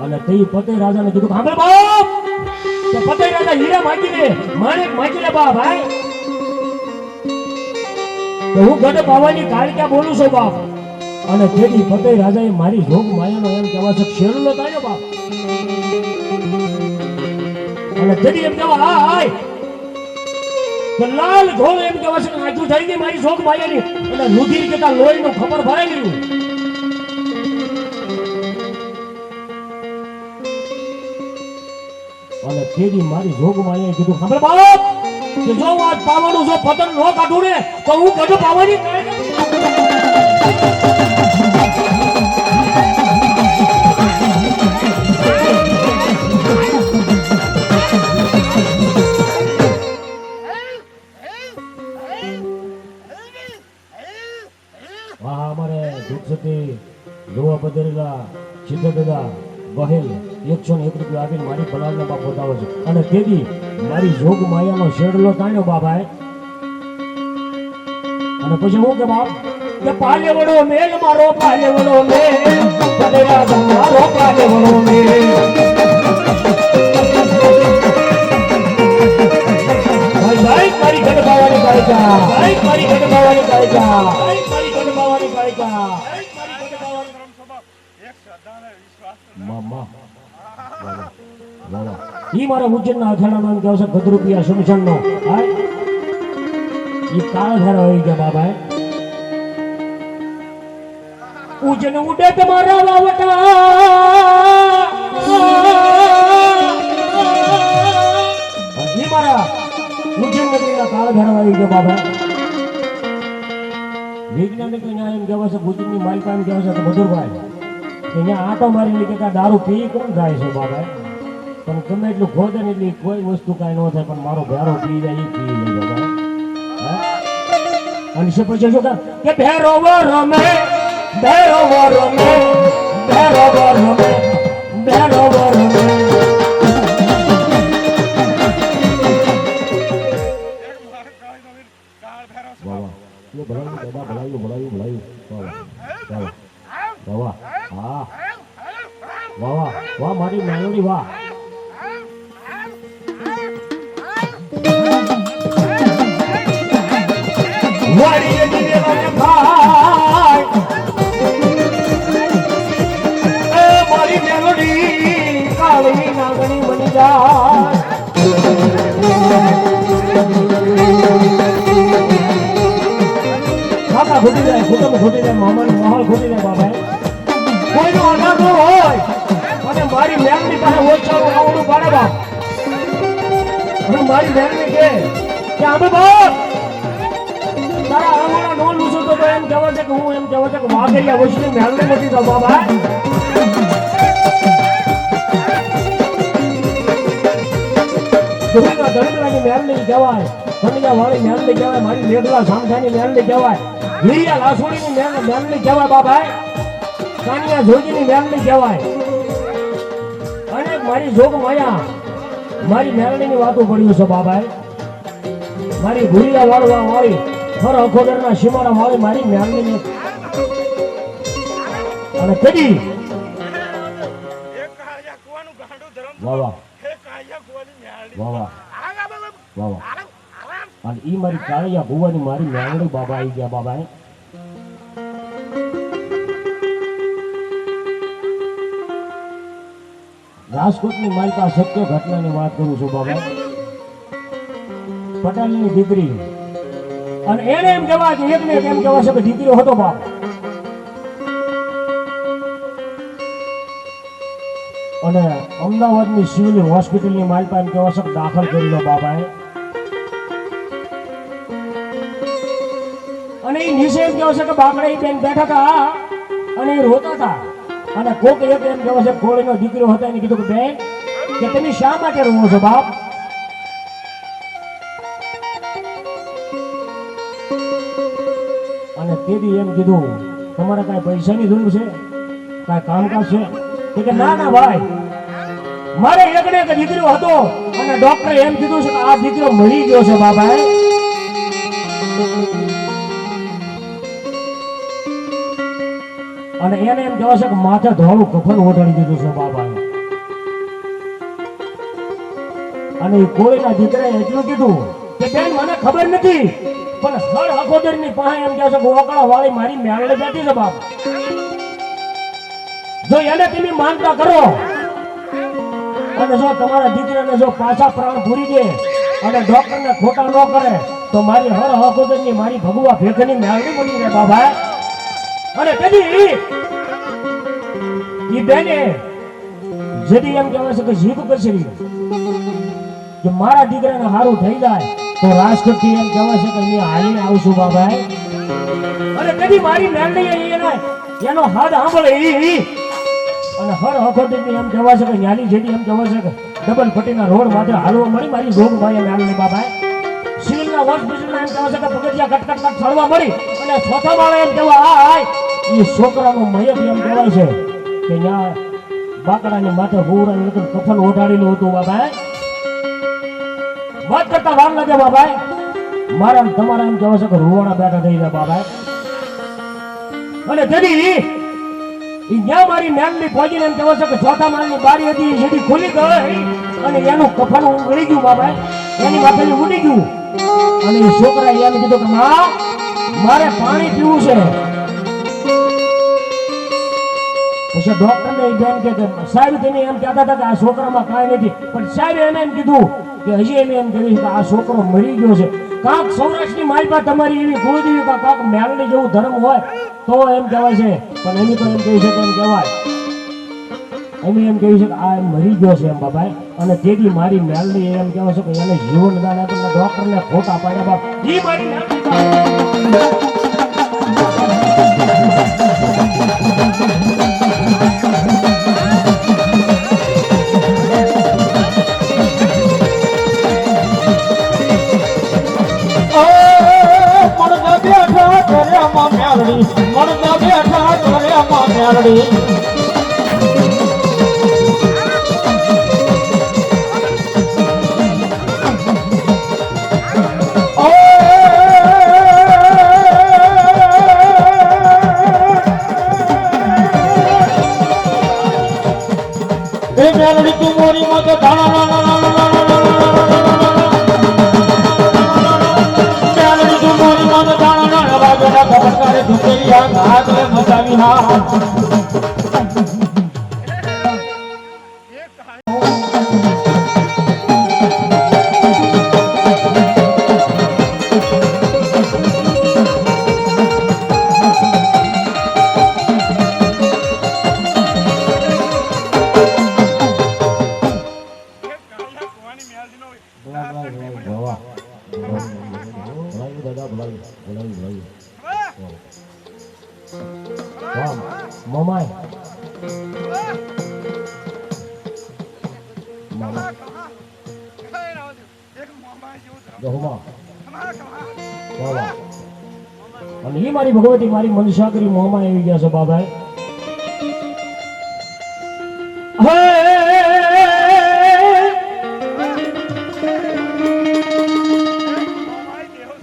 અને તે પતઈ રાજાને કીધું હા બાપ તો પતઈ રાજા હીરા માગી લે માણેક માગી લે બાપ ભાઈ તો હું ગઢ પાવાની કાળિકા બોલું છું બાપ અને તેથી પતઈ રાજાએ મારી જોગ માયાનો એમ કહેવાય છે શેરલો તાળ્યો બાપ અને તેથી એમ કહેવા હાય કે લાલ ઘોળ એમ કહેવાય છે કે આજુ થઈ ગઈ મારી જોગ માયાની અને રુધિર કેતા લોહીનું ખબર ભરાઈ ગયું અને તેથી મારી જોગ માયાએ કીધું ખબર બાપ કે જો આજ પાવાનું જો પતન ન કાઢું ને તો હું ગઢ પાવાની અમારે દુઃખ જોવા બદરેલા સિદ્ધ દાદા બહેલ 101 રૂપિયા આપીને મારી ભલાને બાપ બતાવે છે અને તેથી મારી જોગ માયાનો શેડલો તાણ્યો બાપાએ અને પછી હું કે બાપ કે પાલે વડો મેલ મારો પાલે વડો મેલ પદેરા મારો પાલે વડો મેલ ભાઈ મારી ગઢબાવાની ગાયકા ભાઈ મારી ગઢબાવાની ગાયકા ભાઈ મારી ગઢબાવાની ગાયકા એક શ્રદ્ધાને વિશ્વાસ મામા વાહ ઈ મારા ઉજ્જૈનના અખાડાનો એમ કહેવાય છે ગદરૂપિયા શમશાનનો હા ઈ કાળ ઘર આવી ગયા બાબા ઉજ્જૈન ઉડે તમારા વાવટા ઈ મારા ઉજ્જૈન નગરીના કાળ ઘર આવી ગયા બાબા વૈજ્ઞાનિક ન્યાય એમ કહેવાય છે ભુજની માલિકા એમ કહેવાય છે મધુરભાઈ અહીંયા આટો મારી કે દારૂ પી કોણ થાય છે બાબા પણ ગમે એટલું ખોદે ને એટલી કોઈ વસ્તુ કાંઈ ન થાય પણ મારો ભેરો પી જાય એ પી લઈ જાય અને છે પછી શું કે ભેરો રમે ભેરો રમે ભેરો રમે ભેરો રમે એક માર કાળ નવીન કાળ ભેરો છે વાહ એ ભલાયું વાહ હા વાહ વાહ મારી નાનોડી વાહ વાડી દીને ભાઈ એ મારી મેલોડી કાળી નાગણી બની જાય કાકા ઘૂટી જાય કુટુંબ ઘૂટી જાય મામાનો માહોલ ઘૂટી જાય બાબા કોઈનો આધાર ન હોય અને મારી મેમની પાસે ઓછાનું આવડું પાડે બાપ અને મારી મેમની કે આમે બાપ તારા આંગણા નો લૂછું તો એમ કહેવાય છે કે હું એમ કહેવાય છે કે વાઘરિયા વૈષ્ણવ મેલને નથી તો બાબા ધોળીના ધડકલાની મેલની કહેવાય ધનિયા વાળી મેલની કહેવાય મારી મેઘલા સામઠાની મેલની કહેવાય વીરિયા લાસોડીની મેલની કહેવાય બાબા કાનિયા જોગીની મેલની કહેવાય અને મારી જોગ માયા મારી મેલડીની વાતો પડ્યું છે બાબા મારી ભૂરિયા વાળવા વાળી હર અખોદરના સીમાડા વાળી મારી મેલડીની અને કદી એક કાળિયા કુવાનું ગાંડું ધરમ વાહ વાહ એક કાળિયા કુવાની ન્યાળી વાહ વાહ આગા બાબા વાહ વાહ અને ઈ મારી કાળિયા ભુવાની મારી મેલડી બાબા આવી ગયા બાબા રાજકોટની માલિકા સત્ય ઘટનાની વાત કરું છું બાબા પટેલની દીકરી અને એને એમ કહેવાય કે એકને એક એમ કહેવાય છે કે દીકરીઓ હતો બાપ અને અમદાવાદની સિવિલ હોસ્પિટલની માલિકા એમ કહેવાય છે કે દાખલ કરેલો બાપાએ અને એ નીચે એમ કહેવાય છે કે બાકડા બેન બેઠા હતા અને એ રોતા હતા અને કોક એક એમ કહેવાય છે ખોળીનો દીકરો હતો એને કીધું કે બેન કે તમે શા માટે રોવો છો બાપ અને તેથી એમ કીધું તમારે કાંઈ પૈસાની જરૂર છે કાંઈ કામકાજ છે કે ના ના ભાઈ મારે એકને એક દીકરો હતો અને ડોક્ટરે એમ કીધું છે કે આ દીકરો મરી ગયો છે બાબા અને એને એમ કહેવાય છે કે માથે ધોળું કફન ઓઢાડી દીધું છે બાબા અને એ કોળીના દીકરાએ એટલું કીધું કે બેન મને ખબર નથી પણ હર અખોદરની પાસે એમ કહે છે કે ઓકળા વાળી મારી મેળે બેઠી છે બાપ જો એને તમે માનતા કરો અને જો તમારા દીકરાને જો પાછા પ્રાણ પૂરી દે અને ડોક્ટરને ખોટા ન કરે તો મારી હર અખોદરની મારી ભગવા ભેખની મેળવી મળી રહે બાબા અને કદી ઈ બેને જદી એમ કહેવાય છે કે જીભ કચરી કે મારા દીકરાને હારું થઈ જાય તો રાજકોટથી એમ કહેવાય છે કે હું હાલીને આવશું બાબા અને કદી મારી મેળડી એનો હાથ સાંભળે અને હર અખોદરની એમ કહેવાય છે કે ન્યાલી જેડી એમ કહેવાય છે કે ડબલ પટ્ટીના રોડ માટે હાલવા મળી મારી જોગ ભાઈ મેળડી બાબા સિવિલના હોસ્પિટલમાં એમ કહેવાય છે કે પગથિયા કટકટ ચડવા મળી અને ચોથા માળે એમ કહેવાય એ છોકરાનો મયત એમ કહેવાય છે કે ત્યાં બાકડાની માથે હુરાની નકર કફન ઓઢાડેલું હતું બાબા. વાત કરતા વાર લાગે બાબા. મારા ને તમારા એમ કહેવાય છે કે રૂવાડા બેઠા થઈ ગયા બાબા. અને તેથી ઈ જ્યાં મારી મેલની પહોંચીને એમ કહેવાય છે કે ચોથા માળની બારી હતી એ સીધી ખુલી ગઈ અને એનું કફન ઉગળી ગયું બાબા. એની માથે ઉડી ગયું અને એ છોકરાએ એમ કીધું કે માં મારે પાણી પીવું છે. પછી ડોક્ટરને એ બેન કે સાહેબ તમે એમ કહેતા હતા કે આ છોકરામાં કાંઈ નથી, પણ સાહેબ એને એમ કીધું કે હજી એને એમ કહ્યું કે આ છોકરો મરી ગયો છે. કાંક સૌરાષ્ટ્રની માલપા તમારી એવી કુળદેવી કાંક મેલની જેવું ધર્મ હોય તો એમ કહેવાય છે, પણ એની તો એમ કહ્યું છે કે એમ કહેવાય એમ કહ્યું છે કે આ એમ મરી ગયો છે એમ બાબા. અને તેથી મારી મેલની એમ કહેવાય છે કે એને જીવનદાન આપ્યું, ડોક્ટરને ખોટા પાડ્યા બાપ. ઈ મારી મેલની મળતા બેઠા કર્યામાં મેલડી એ મેલડી તું મોરી માં તો મચાવી હા મોમાય અને એ મારી ભગવતી મારી મનસાગરી મોમાં આવી ગયા છે બાબા.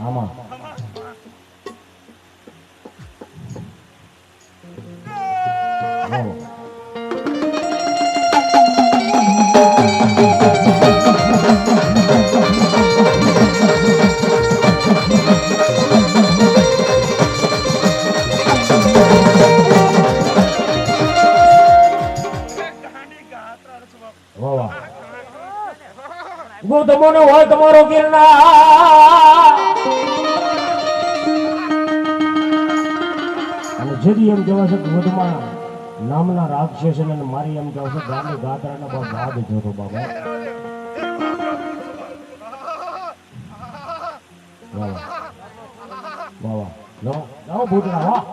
આમાં ગોધમોનો હોય તમારો ગિરનાર અને જેથી એમ કહેવાય છે કે ગોધમાં નામના રાક્ષસ અને મારી એમ કહેવાય છે ગામની ગાત્રાના બહુ બાદ જોતો બાબા. વાહ વાહ લો લાવો ભૂતડા વાહ.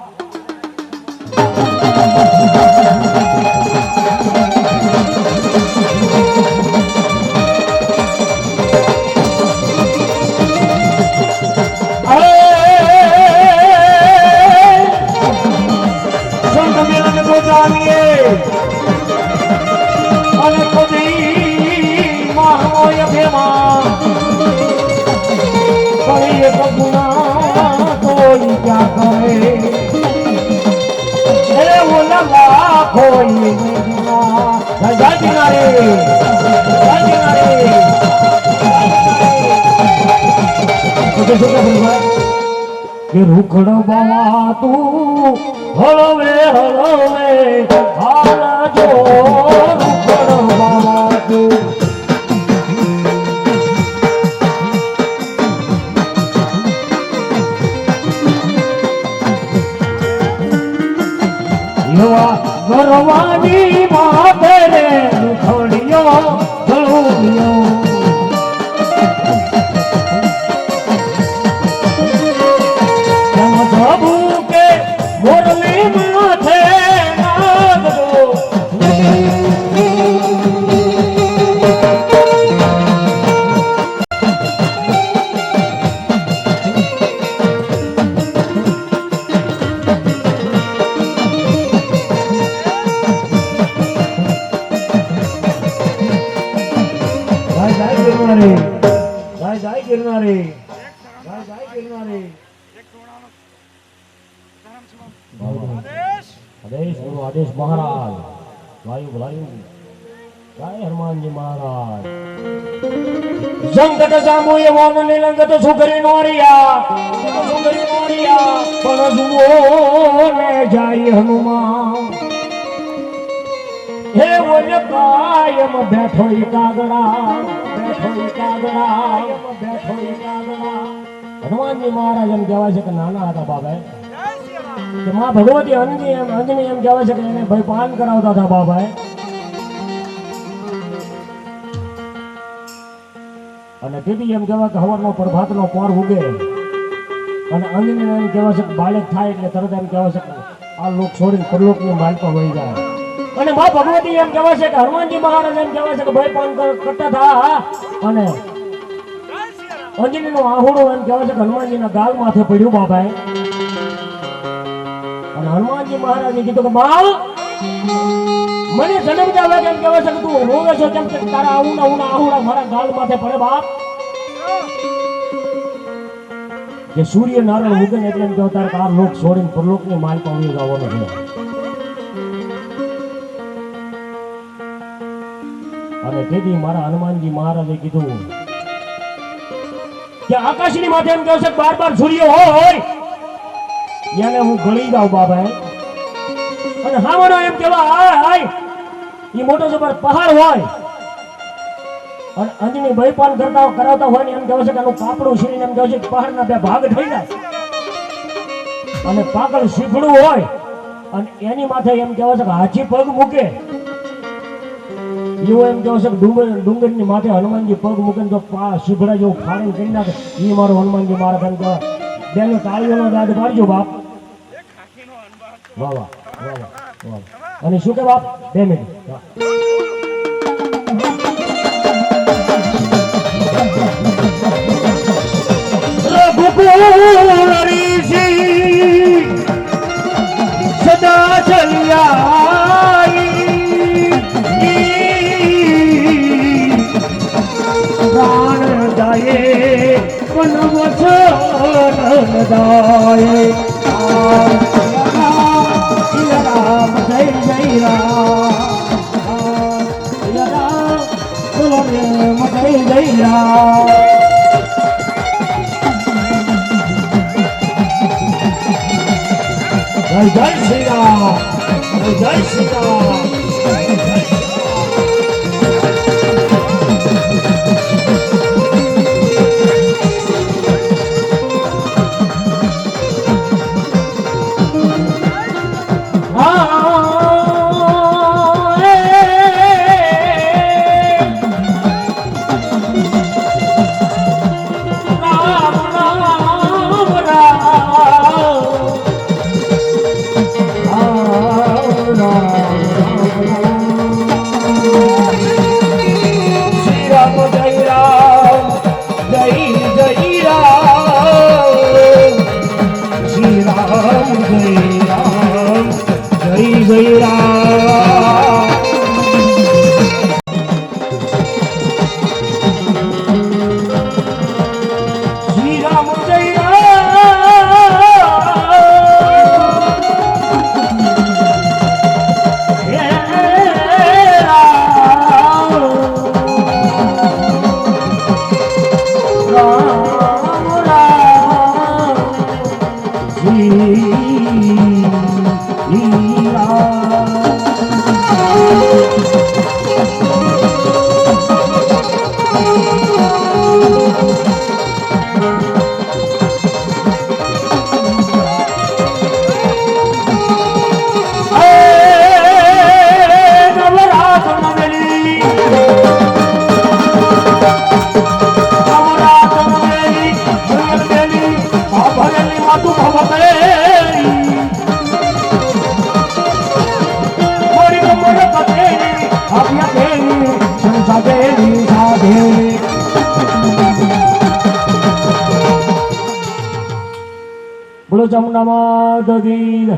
અને ખુદી મહામોય ભેમા કોઈ એક ગુના કોઈ ક્યાં કરે એ ઓલા કોઈ ગુના જાજી નારે કે રૂખડ બાવા તું હળવે હળવે હાલજો રૂખડ બાવા તું. એવા ગરવાની માથે રે રૂખડિયો હળવ્યો મોરલી માથે નાગરો ગિરનારી જય ગિરનારી જય ગિરનારી એક ટોળાનો ધર્મ સમાપ્ત. બાબા. આદેશ આદેશ ગુરુ આદેશ મહારાજ વાયુ વાયુ જય હનુમાનજી મહારાજ સંકટ સામુએ વાન નીલંગત સુગરી નોરિયા પણ જુઓ ને જાય હનુમાન હે ઓલ કાયમ બેઠો ઈ કાગડા હનુમાનજી મહારાજ એમ કહેવાય છે કે નાના હતા બાબા જય શ્રી રામ. કે માં ભગવતી અંજની એમ કહેવાય છે કે એને ભાઈ પાન કરાવતા હતા બાબા અને તેથી એમ કહેવાય કે હવારનો પ્રભાતનો પોર ઉગે અને અંજની એમ કહેવાય છે કે બાળક થાય એટલે તરત એમ કહેવાય છે કે આ લોક છોડીને પરલોકની માલપા વહી જાય અને માં ભગવતી એમ કહેવાય છે કે હનુમાનજી મહારાજ એમ કહેવાય છે કે ભાઈ પાન કરતા હતા અને જય શ્રી રામ. અંજનીનું આહુડું એમ કહેવાય છે કે હનુમાનજીના ગાલ માથે પડ્યું બાબાએ અને હનુમાનજી મહારાજે કીધું કે બા મને જન્મતા વાગે એમ કહેવાય છે કે તું રોવે છો કેમ કે તારા આવુના આહુડા મારા ગાલ માથે પડે બાપ કે સૂર્ય નારાયણ ઉગે ને એટલે એમ કહેવાય તારે આ લોક છોડીને પરલોકની માલ પાવી જવાનો છે અને તેથી મારા હનુમાનજી મહારાજે કીધું કે આકાશની માથે એમ કહે છે બાર સૂર્ય હોય એને હું ગળી જાઉં બાબા અને હાવડો એમ કેવા એ મોટો જબર પહાડ હોય અને અંજની ભયપાન કરાવતા હોય ને એમ કહેવાય છે કે આનું કાપડું શરીર એમ કહેવાય છે કે પહાડના બે ભાગ થઈ જાય અને પાકળ શીફડું હોય અને એની માથે એમ કહેવાય છે કે હાથી પગ મૂકે એવું એમ કહેવાય છે કે ડુંગરની માથે હનુમાનજી પગ મૂકે તો શીફડા જેવું ફાડીને કરી નાખે એ મારું હનુમાનજી મારા એમ કહેવાય બેનો તાળીઓનો દાદ પાડજો બાપ એક ખાખીનો અનબાર તો વાહ વાહ વાહ વાહ અને શું કે બાપ 2 મિનિટ સદા ચલિયા પ્રાણ દાયે વનવસન દાયે રામ જય જય રામ બોલો રામ જય જય રામ જય શ્રી રામ જય શ્રી રામ બોલો ચામુંડા માતા કી જય.